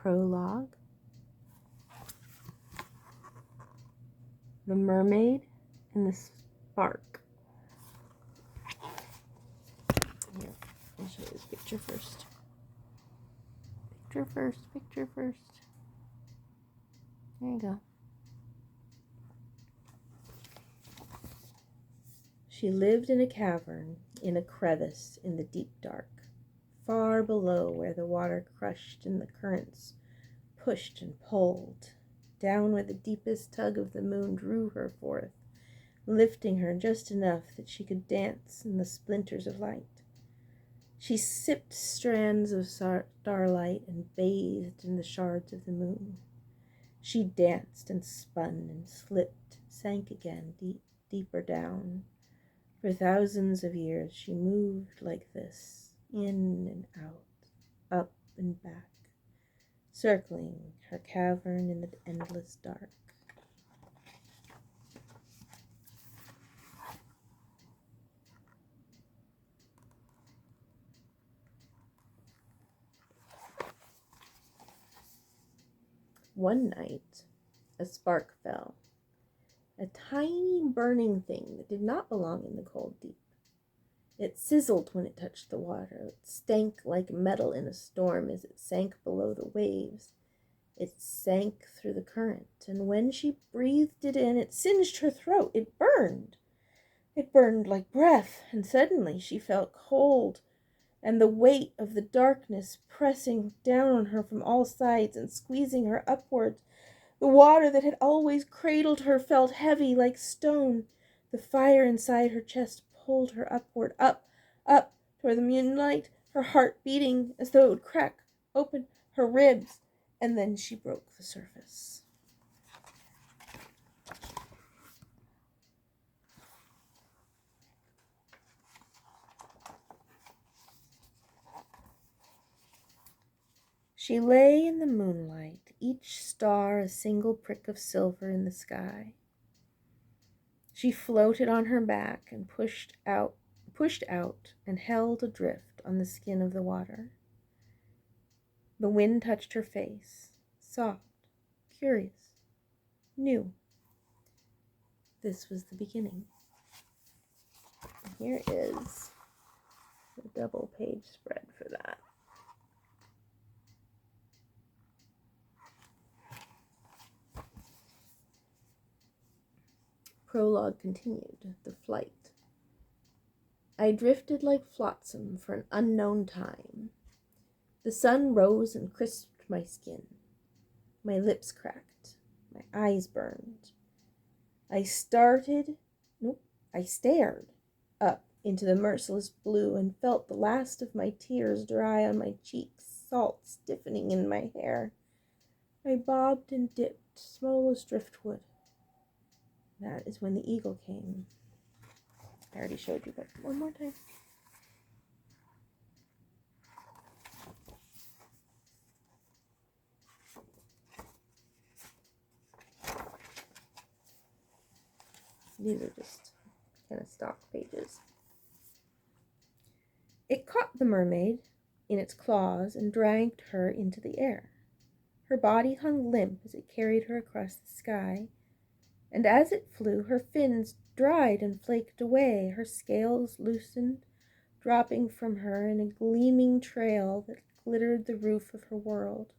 Prologue. The Mermaid and the Spark. Here, I'll show you this picture first. Picture first. There you go. She lived in a cavern, in a crevice in the deep dark, far below where the water crushed and the currents pushed and pulled, down where the deepest tug of the moon drew her forth, lifting her just enough that she could dance in the splinters of light. She sipped strands of starlight and bathed in the shards of the moon. She danced and spun and slipped, sank again, deeper down. For thousands of years she moved like this, in and out, up and back, circling her cavern in the endless dark. One night, a spark fell, a tiny burning thing that did not belong in the cold deep. It sizzled when it touched the water. It stank like metal in a storm as it sank below the waves. It sank through the current, and when she breathed it in, it singed her throat. It burned. It burned like breath, and suddenly she felt cold, and the weight of the darkness pressing down on her from all sides and squeezing her upwards. The water that had always cradled her felt heavy like stone. The fire inside her chest pulled her upward, up toward the moonlight, her heart beating as though it would crack open her ribs, and then she broke the surface. She lay in the moonlight, each star a single prick of silver in the sky. She floated on her back and pushed out and held adrift on the skin of the water. The wind touched her face, soft, curious, new. This was the beginning. Here is the double page spread for that. Prologue continued, the flight. I drifted like flotsam for an unknown time. The sun rose and crisped my skin. My lips cracked. My eyes burned. I stared up into the merciless blue and felt the last of my tears dry on my cheeks, salt stiffening in my hair. I bobbed and dipped, small as driftwood. That is when the eagle came. I already showed you, but one more time. These are just kind of stock pages. It caught the mermaid in its claws and dragged her into the air. Her body hung limp as it carried her across the sky, and as it flew, her fins dried and flaked away, her scales loosened, dropping from her in a gleaming trail that glittered the roof of her world.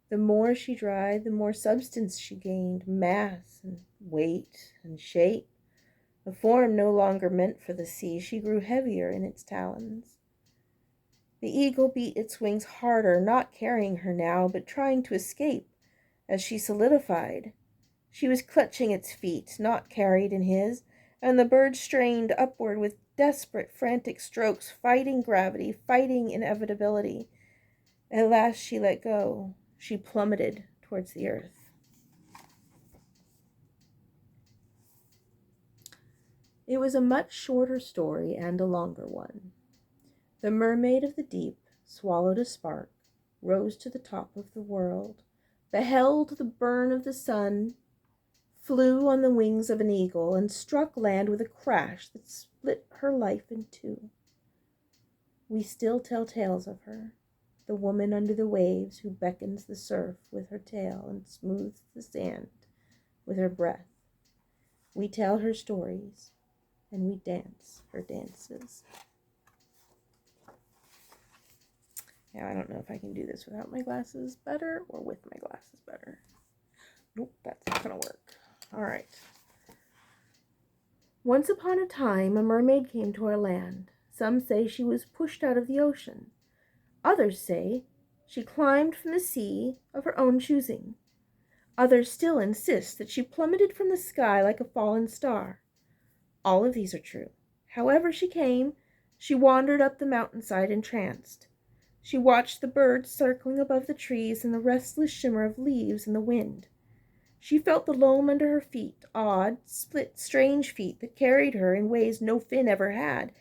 The more she dried, the more substance she gained, mass and weight and shape. A form no longer meant for the sea, she grew heavier in its talons. The eagle beat its wings harder, not carrying her now, but trying to escape as she solidified. She was clutching its feet, not carried in his, and the bird strained upward with desperate, frantic strokes, fighting gravity, fighting inevitability. At last she let go. She plummeted towards the earth. It was a much shorter story and a longer one. The mermaid of the deep swallowed a spark, rose to the top of the world, beheld the burn of the sun, flew on the wings of an eagle, and struck land with a crash that split her life in two. We still tell tales of her. the woman under the waves who beckons the surf with her tail and smooths the sand with her breath. We tell her stories, and we dance her dances. Now, I don't know if I can do this without my glasses better or with my glasses better. Nope, that's not going to work. All right. Once upon a time, a mermaid came to our land. Some say she was pushed out of the ocean. Others say she climbed from the sea of her own choosing. Others still insist that she plummeted from the sky like a fallen star. All of these are true. However she came, she wandered up the mountainside entranced. She watched the birds circling above the trees and the restless shimmer of leaves in the wind. She felt the loam under her feet, odd, split, strange feet that carried her in ways no fin ever had.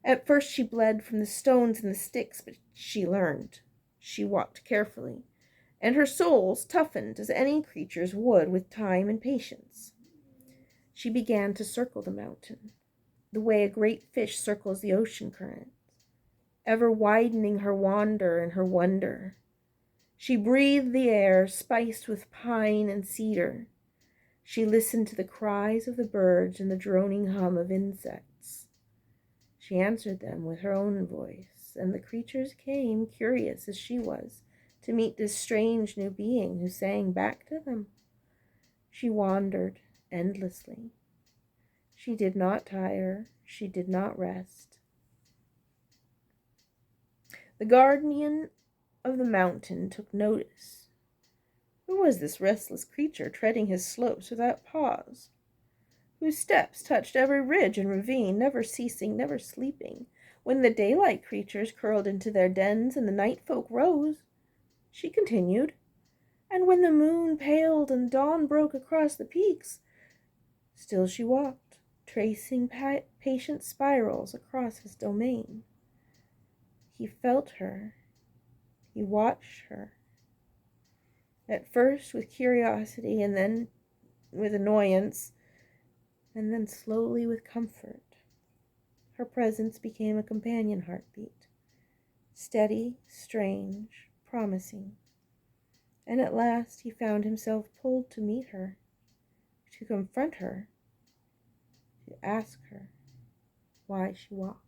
At first she bled from the stones and the sticks, but she learned. She walked carefully, and her soles toughened as any creature's would with time and patience. She began to circle the mountain, the way a great fish circles the ocean current, ever widening her wander and her wonder. She breathed the air spiced with pine and cedar. She listened to the cries of the birds and the droning hum of insects. She answered them with her own voice, and the creatures came, curious as she was, to meet this strange new being who sang back to them. She wandered endlessly. She did not tire. She did not rest. The guardian of the mountain took notice. Who was this restless creature treading his slopes without pause? Whose steps touched every ridge and ravine, never ceasing, never sleeping? When the daylight creatures curled into their dens and the night folk rose, she continued. And when the moon paled and dawn broke across the peaks, still she walked, tracing patient spirals across his domain. He felt her. He watched her. At first with curiosity, and then with annoyance, and then slowly with comfort. Her presence became a companion heartbeat, steady, strange, promising. And at last he found himself pulled to meet her, to confront her, to ask her why she walked.